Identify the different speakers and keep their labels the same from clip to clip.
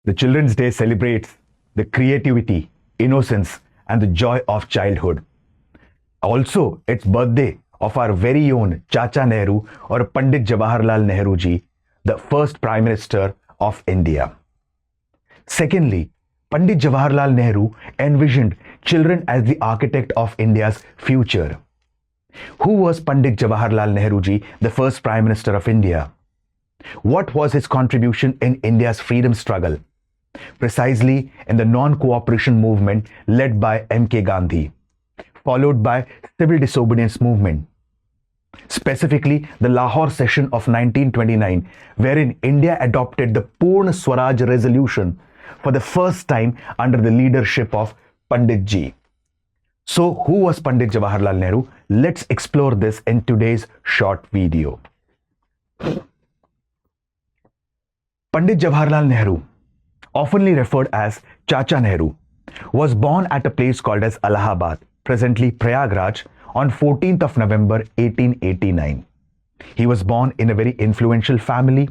Speaker 1: The Children's Day celebrates the creativity, innocence, and the joy of childhood. Also, it's birthday of our very own Chacha Nehru or Pandit Jawaharlal Nehru ji, the first Prime Minister of India. Secondly, Pandit Jawaharlal Nehru envisioned children as the architect of India's future. Who was Pandit Jawaharlal Nehru ji, the first Prime Minister of India? What was his contribution in India's freedom struggle? Precisely in the non-cooperation movement led by M.K. Gandhi, followed by civil disobedience movement. Specifically, the Lahore session of 1929, wherein India adopted the Purna Swaraj resolution for the first time under the leadership of Pandit ji. So, who was Pandit Jawaharlal Nehru? Let's explore this in today's short video. Pandit Jawaharlal Nehru, oftenly referred as Chacha Nehru, was born at a place called as Allahabad, presently Prayagraj, on 14th of November 1889. He was born in a very influential family.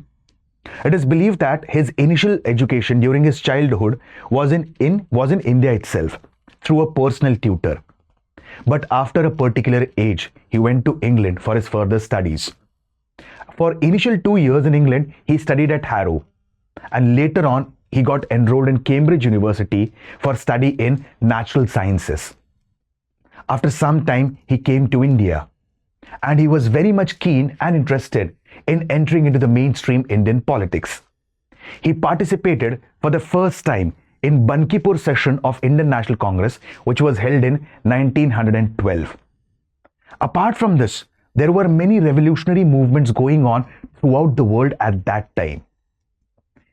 Speaker 1: It is believed that his initial education during his childhood was in India itself, through a personal tutor. But after a particular age, he went to England for his further studies. For initial 2 years in England, he studied at Harrow, and later on, he got enrolled in Cambridge University for study in natural sciences. After some time, he came to India, and he was very much keen and interested in entering into the mainstream Indian politics. He participated for the first time in Bankipur session of Indian National Congress, which was held in 1912. Apart from this, there were many revolutionary movements going on throughout the world at that time.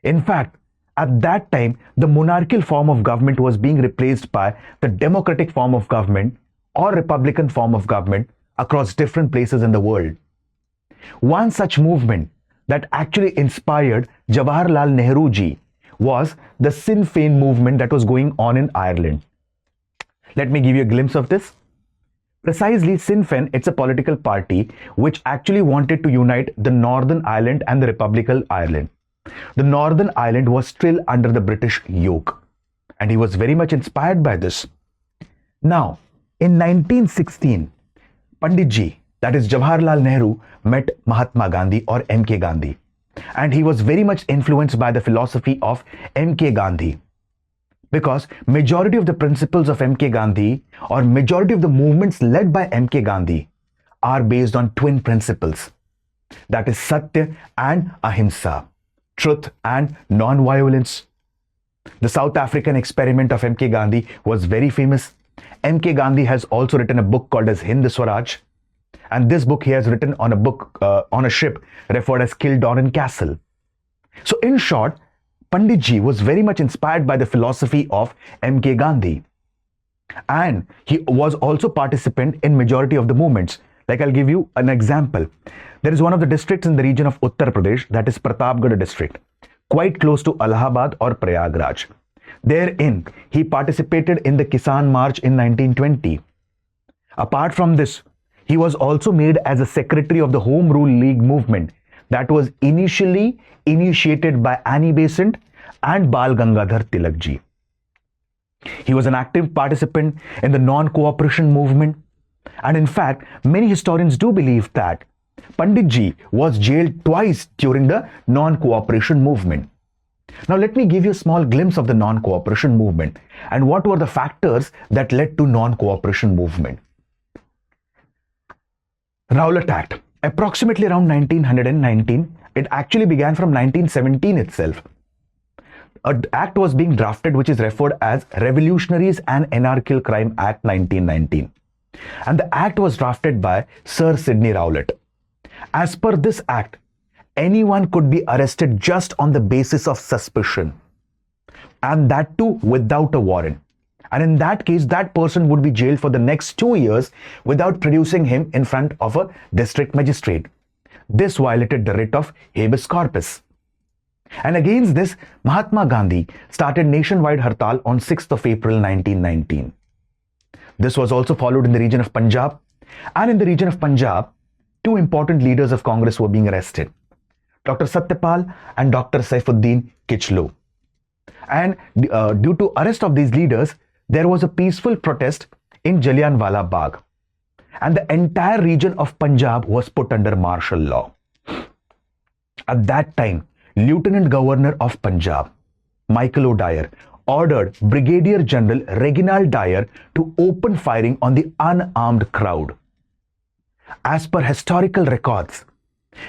Speaker 1: In fact, at that time, the monarchical form of government was being replaced by the democratic form of government or republican form of government across different places in the world. One such movement that actually inspired Jawaharlal Nehru ji was the Sinn Féin movement that was going on in Ireland. Let me give you a glimpse of this. Precisely, Sinn Féin, it's a political party which actually wanted to unite the Northern Ireland and the Republic of Ireland. The Northern Ireland was still under the British yoke, and he was very much inspired by this. Now, in 1916, Pandit ji, that is Jawaharlal Nehru, met Mahatma Gandhi or M.K. Gandhi, and he was very much influenced by the philosophy of M.K. Gandhi, because majority of the principles of M.K. Gandhi or majority of the movements led by M.K. Gandhi are based on twin principles, that is Satya and Ahimsa, truth and non-violence. The South African experiment of M.K. Gandhi was very famous. M.K. Gandhi has also written a book called as Hind Swaraj, and this book he has written on a ship referred as Kildonan Castle. So in short, Pandit ji was very much inspired by the philosophy of M.K. Gandhi, and he was also participant in majority of the movements. Like, I'll give you an example. There is one of the districts in the region of Uttar Pradesh, that is Pratapgarh district, quite close to Allahabad or Prayagraj. Therein, he participated in the Kisan March in 1920. Apart from this, he was also made as a secretary of the Home Rule League movement that was initially initiated by Annie Besant and Bal Gangadhar Tilak ji. He was an active participant in the non-cooperation movement, and in fact, many historians do believe that Pandit ji was jailed twice during the non-cooperation movement. Now, let me give you a small glimpse of the non-cooperation movement and what were the factors that led to non-cooperation movement. Rowlatt Act, approximately around 1919, it actually began from 1917 itself. An act was being drafted which is referred as Revolutionaries and Anarchical Crime Act 1919. And the act was drafted by Sir Sidney Rowlatt. As per this act, anyone could be arrested just on the basis of suspicion, and that too without a warrant. And in that case, that person would be jailed for the next 2 years without producing him in front of a district magistrate. This violated the writ of habeas corpus. And against this, Mahatma Gandhi started nationwide hartal on 6th of April 1919. This was also followed in the region of Punjab. And in the region of Punjab, two important leaders of Congress were being arrested, Dr. Satyapal and Dr. Saifuddin Kichlu. And due to arrest of these leaders, there was a peaceful protest in Jallianwala Bagh. And the entire region of Punjab was put under martial law. At that time, Lieutenant Governor of Punjab, Michael O'Dyer, ordered Brigadier General Reginald Dyer to open firing on the unarmed crowd. As per historical records,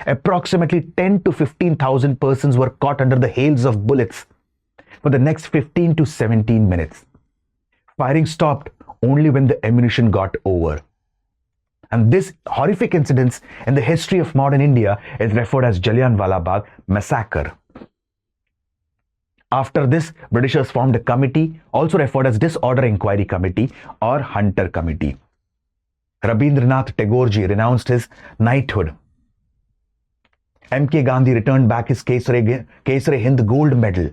Speaker 1: approximately 10 to 15,000 persons were caught under the hails of bullets for the next 15 to 17 minutes. Firing stopped only when the ammunition got over. And this horrific incident in the history of modern India is referred as Jallianwala Bagh massacre. After this, Britishers formed a committee, also referred as Disorder Inquiry Committee or Hunter Committee. Rabindranath Tagore ji renounced his knighthood. M.K. Gandhi returned back his Kesare Hind Gold Medal,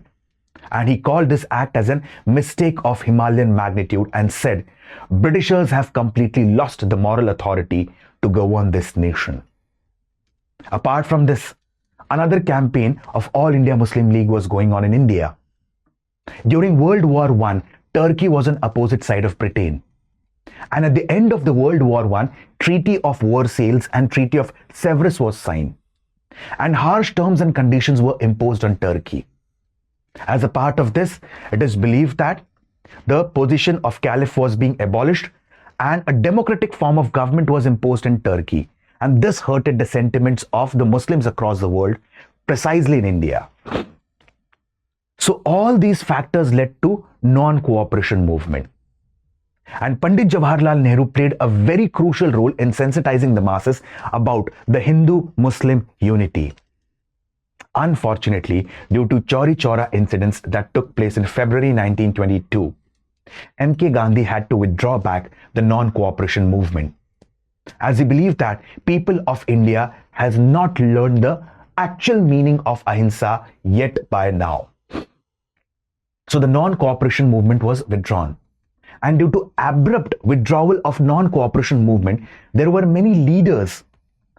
Speaker 1: and he called this act as a mistake of Himalayan magnitude and said, Britishers have completely lost the moral authority to govern this nation. Apart from this, another campaign of All India Muslim League was going on in India. During World War I, Turkey was on opposite side of Britain. And at the end of the World War I, Treaty of Versailles and Treaty of Sevres was signed. And harsh terms and conditions were imposed on Turkey. As a part of this, it is believed that the position of caliph was being abolished and a democratic form of government was imposed in Turkey. And this hurted the sentiments of the Muslims across the world, precisely in India. So all these factors led to non-cooperation movement. And Pandit Jawaharlal Nehru played a very crucial role in sensitizing the masses about the Hindu-Muslim unity. Unfortunately, due to Chauri Chaura incidents that took place in February 1922, M.K. Gandhi had to withdraw back the non-cooperation movement, as he believed that people of India has not learned the actual meaning of ahimsa yet by now. So the non-cooperation movement was withdrawn. And due to abrupt withdrawal of non-cooperation movement, there were many leaders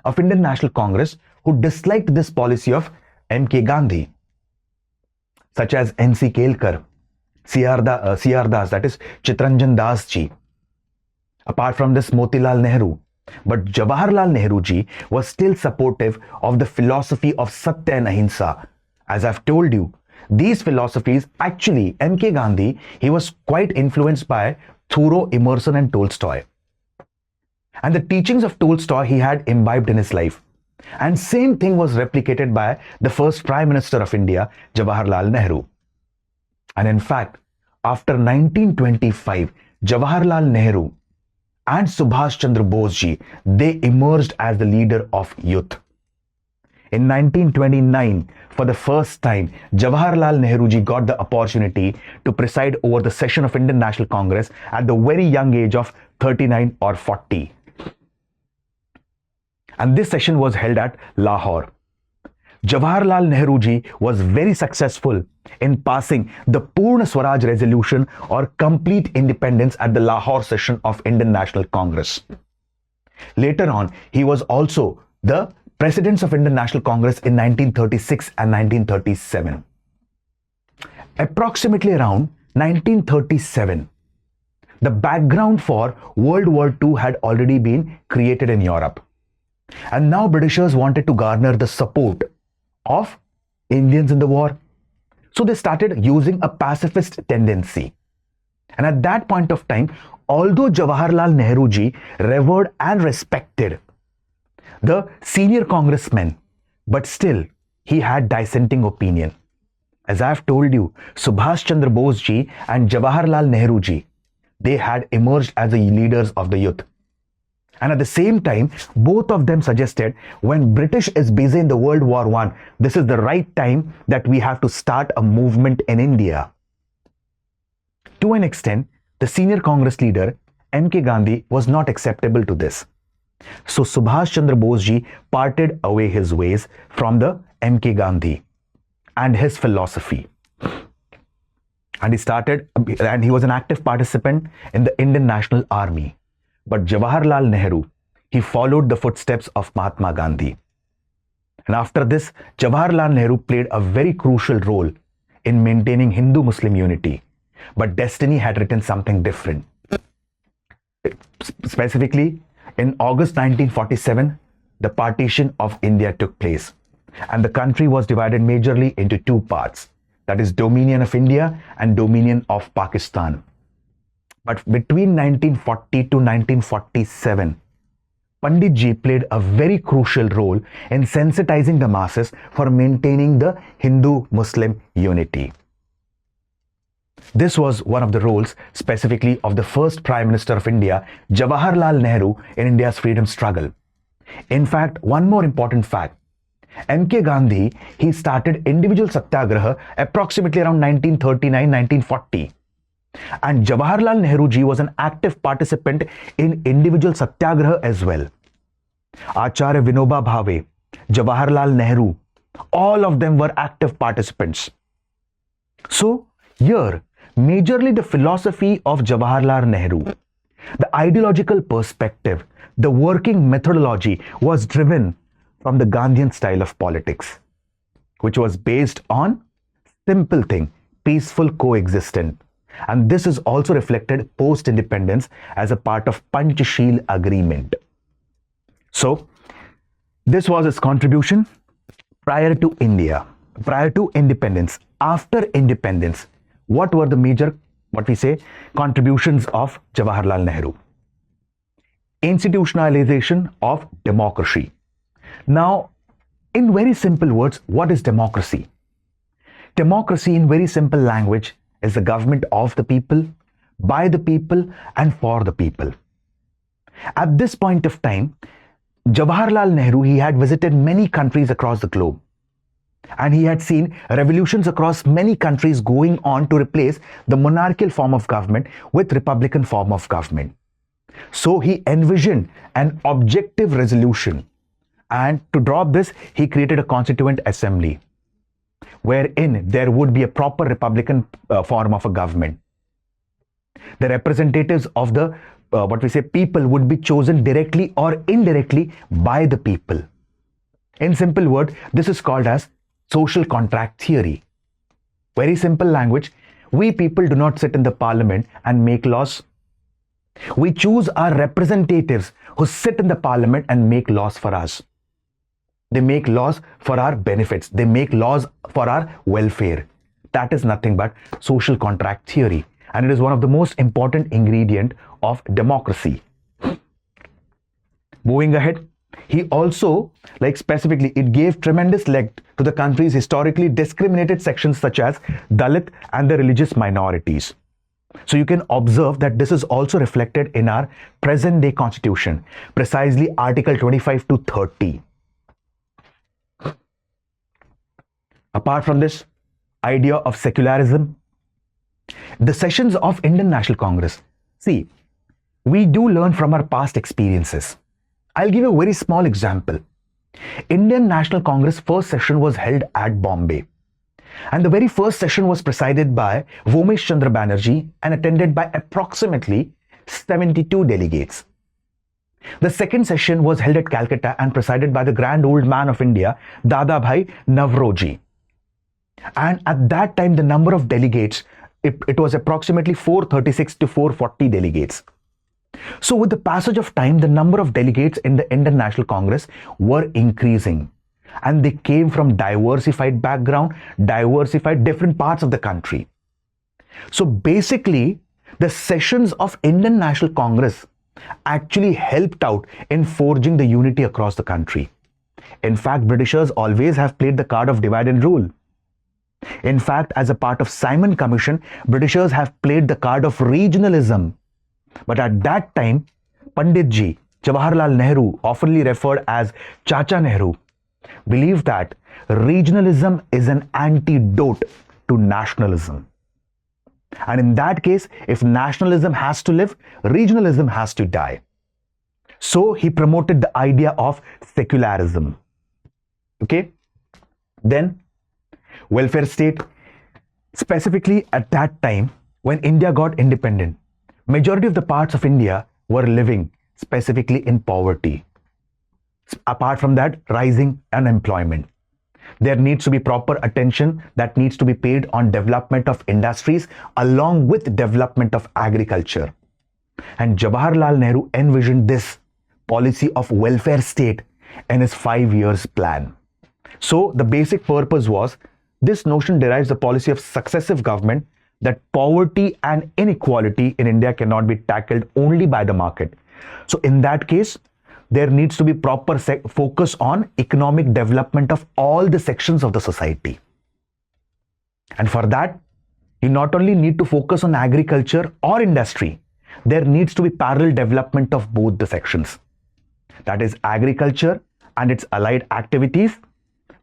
Speaker 1: of Indian National Congress who disliked this policy of M.K. Gandhi, such as N.C. Kelkar, C.R. Das, that is Chitranjan Das ji. Apart from this, Motilal Nehru. But Jawaharlal Nehru ji was still supportive of the philosophy of Satya and Ahimsa. As I've told you, these philosophies, actually, M.K. Gandhi, he was quite influenced by Thoreau, Emerson and Tolstoy. And the teachings of Tolstoy he had imbibed in his life. And same thing was replicated by the first Prime Minister of India, Jawaharlal Nehru. And in fact, after 1925, Jawaharlal Nehru and Subhash Chandra Bose ji, they emerged as the leader of youth. In 1929, for the first time, Jawaharlal Nehru ji got the opportunity to preside over the session of Indian National Congress at the very young age of 39 or 40. And this session was held at Lahore. Jawaharlal Nehru ji was very successful in passing the Purna Swaraj resolution or complete independence at the Lahore session of Indian National Congress. Later on, he was also the Presidents of Indian National Congress in 1936 and 1937. Approximately around 1937, the background for World War II had already been created in Europe. And now Britishers wanted to garner the support of Indians in the war. So they started using a pacifist tendency. And at that point of time, although Jawaharlal Nehru ji revered and respected the senior congressmen, but still he had dissenting opinion. As I have told you, Subhash Chandra Bose ji and Jawaharlal Nehru ji, they had emerged as the leaders of the youth. And at the same time, both of them suggested when British is busy in the World War I, this is the right time that we have to start a movement in India. To an extent, the senior Congress leader, M.K. Gandhi, was not acceptable to this. So Subhash Chandra Bose ji parted away his ways from the M.K. Gandhi and his philosophy. And he was an active participant in the Indian National Army. But Jawaharlal Nehru, he followed the footsteps of Mahatma Gandhi. And after this, Jawaharlal Nehru played a very crucial role in maintaining Hindu-Muslim unity, but destiny had written something different. Specifically, in August 1947, the partition of India took place, and the country was divided majorly into two parts, that is Dominion of India and Dominion of Pakistan. But between 1940 to 1947, Pandit Ji played a very crucial role in sensitizing the masses for maintaining the Hindu-Muslim unity. This was one of the roles specifically of the first Prime Minister of India, Jawaharlal Nehru, in India's freedom struggle. In fact, one more important fact, M.K. Gandhi, he started individual satyagraha approximately around 1939-1940. And Jawaharlal Nehru ji was an active participant in individual satyagraha as well. Acharya Vinoba Bhave, Jawaharlal Nehru, all of them were active participants. So, here, majorly the philosophy of Jawaharlal Nehru, the ideological perspective, the working methodology was driven from the Gandhian style of politics, which was based on simple thing, peaceful coexistence. And this is also reflected post-independence as a part of panchsheel agreement. So, this was his contribution prior to India, prior to independence. After independence, what were the major, contributions of Jawaharlal Nehru? Institutionalization of democracy. Now, in very simple words, what is democracy? Democracy, in very simple language, is the government of the people, by the people, and for the people. At this point of time, Jawaharlal Nehru, he had visited many countries across the globe. And he had seen revolutions across many countries going on to replace the monarchical form of government with republican form of government. So he envisioned an objective resolution. And to drop this, he created a constituent assembly, wherein there would be a proper republican form of a government. The representatives of the people would be chosen directly or indirectly by the people. In simple word, this is called as social contract theory. Very simple language, we people do not sit in the parliament and make laws. We choose our representatives who sit in the parliament and make laws for us. They make laws for our benefits. They make laws for our welfare. That is nothing but social contract theory. And it is one of the most important ingredient of democracy. Moving ahead, he also, specifically, it gave tremendous leg to the country's historically discriminated sections such as Dalit and the religious minorities. So you can observe that this is also reflected in our present day constitution, precisely Article 25 to 30. Apart from this idea of secularism, the sessions of Indian National Congress. See, we do learn from our past experiences. I'll give you a very small example. Indian National Congress first session was held at Bombay. And the very first session was presided by Vomesh Chandra Banerjee and attended by approximately 72 delegates. The second session was held at Calcutta and presided by the Grand Old Man of India, Dada Bhai Navroji. And at that time, the number of delegates, it was approximately 436 to 440 delegates. So with the passage of time, the number of delegates in the Indian National Congress were increasing. And they came from diversified background, diversified different parts of the country. So basically, the sessions of Indian National Congress actually helped out in forging the unity across the country. In fact, Britishers always have played the card of divide and rule. In fact, as a part of Simon Commission, Britishers have played the card of regionalism. But at that time, Pandit Ji, Jawaharlal Nehru, oftenly referred as Chacha Nehru, believed that regionalism is an antidote to nationalism. And in that case, if nationalism has to live, regionalism has to die. So he promoted the idea of secularism. Okay? Then, welfare state. Specifically at that time, when India got independent, majority of the parts of India were living specifically in poverty. Apart from that, rising unemployment. There needs to be proper attention that needs to be paid on development of industries along with development of agriculture. And Jawaharlal Nehru envisioned this policy of welfare state in his 5 years plan. So the basic purpose was, this notion derives the policy of successive government that poverty and inequality in India cannot be tackled only by the market. So in that case, there needs to be proper focus on economic development of all the sections of the society. And for that, you not only need to focus on agriculture or industry, there needs to be parallel development of both the sections. That is agriculture and its allied activities,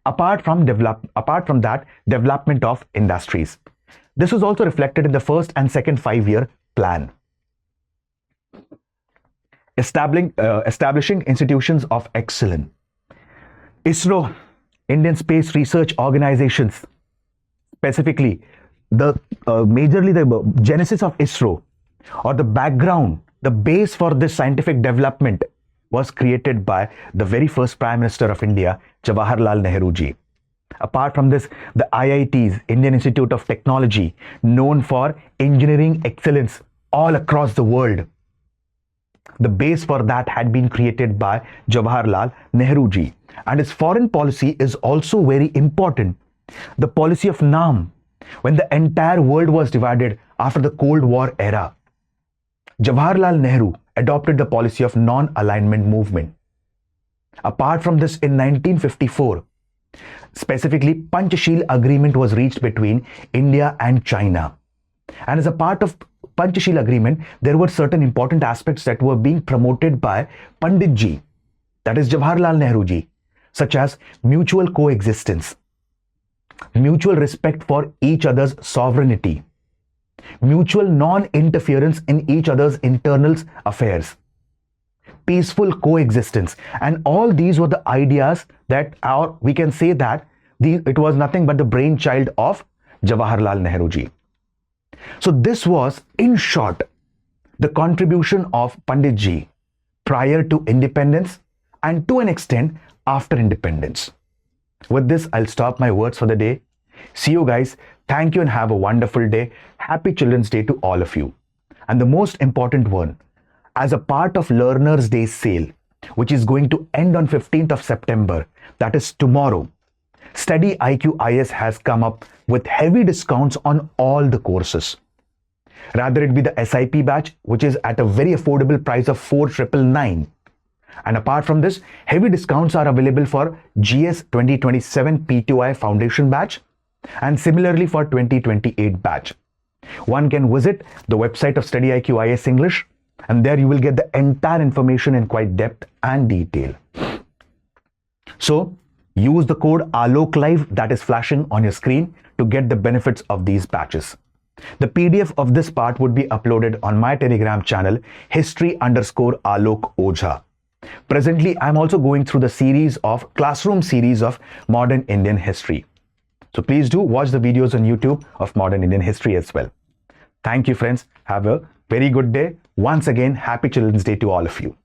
Speaker 1: apart from that, development of industries. This was also reflected in the first and second 5-year plan. Establishing institutions of excellence. ISRO, Indian Space Research Organizations, specifically majorly the genesis of ISRO, or the background, the base for this scientific development was created by the very first Prime Minister of India, Jawaharlal Nehru ji. Apart from this, the IITs, Indian Institute of Technology, known for engineering excellence all across the world. The base for that had been created by Jawaharlal Nehru ji. And his foreign policy is also very important. The policy of NAM, when the entire world was divided after the Cold War era, Jawaharlal Nehru adopted the policy of non-alignment movement. Apart from this, in 1954, specifically, panchsheel agreement was reached between India and China. And as a part of panchsheel agreement, there were certain important aspects that were being promoted by Pandit ji, that is Jawaharlal Nehru ji, such as mutual coexistence, mutual respect for each other's sovereignty, mutual non-interference in each other's internal affairs, peaceful coexistence. And all these were the ideas that, or we can say that it was nothing but the brainchild of Jawaharlal Nehru ji. So this was, in short, the contribution of Pandit ji prior to independence and to an extent after independence. With this, I'll stop my words for the day. See you guys. Thank you and have a wonderful day. Happy Children's Day to all of you. And the most important one, as a part of Learner's Day sale, which is going to end on 15th of September, that is tomorrow, StudyIQ IS has come up with heavy discounts on all the courses. Rather it be the SIP batch, which is at a very affordable price of 4,999. And apart from this, heavy discounts are available for GS 2027 P2I Foundation batch and similarly for 2028 batch. One can visit the website of StudyIQ IS English, and there you will get the entire information in quite depth and detail. So use the code Alok Live that is flashing on your screen to get the benefits of these batches. The PDF of this part would be uploaded on my Telegram channel, history_Alok Ojha. Presently, I'm also going through the classroom series of modern Indian history. So please do watch the videos on YouTube of modern Indian history as well. Thank you, friends. Have a very good day. Once again, happy Children's Day to all of you.